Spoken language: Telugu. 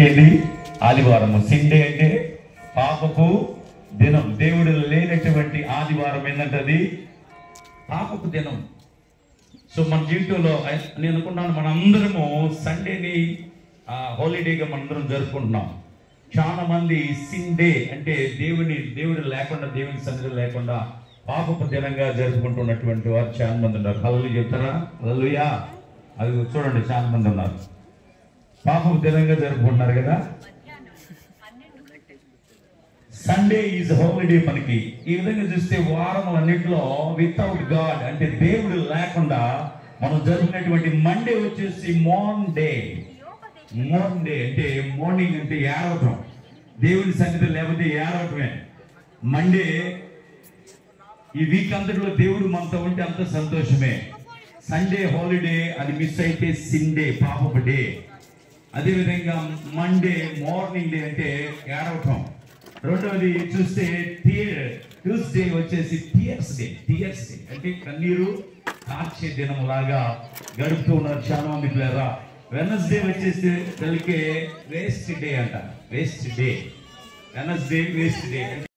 ఏంటి? ఆదివారము. సిండే అంటే పాపపు దినం. దేవుడు లేనటువంటి ఆదివారం ఏంటంటది పాపపు దినం. సో మన జీవితంలో నేను అనుకున్నాను మనందరము సండేని హాలిడేగా మనందరం జరుపుకుంటున్నాం. చాలా మంది సిండే అంటే దేవుడు లేకుండా, దేవుని సన్నిధి లేకుండా పాపపు దినంగా జరుపుకుంటున్నటువంటి వారు చాలా మంది ఉన్నారు. హల్లెలూయా చెప్తారా? హల్లెలూయా. అది చూడండి, చాలా మంది ఉన్నారు పాపపు దినంగా జరుపుకుంటున్నారు కదా. Sunday is holiday. మనకి ఈ విధంగా చూస్తే వారములన్నింటిలో వితౌట్ గాడ్ అంటే దేవుడు లేకుండా మనం జరుపుకునేటువంటి మండే వచ్చేసి మార్న్డే అంటే మార్నింగ్ అంటే ఏడవటం, దేవుని సన్నిధి లేకపోతే ఏడవటమే మండే. ఈ వీక్ అంతటిలో దేవుడు మనతో ఉంటే అంత సంతోషమే. సండే హాలిడే, అది మిస్ అయితే సిండే పాపపు డే. అదేవిధంగా మండే మార్నింగ్ డే అంటే ఏడవటం. రెండవది చూస్తే ట్యూస్డే వచ్చేసి టీయర్స్ డే అంటే కన్నీరు కార్చే దినం లాగా గడుపుతూ ఉన్నారు చాలా మంది పిల్లరా. వెనస్డే వచ్చేసి తల్లికే వేస్ట్ డే అంట. Wednesday waste day.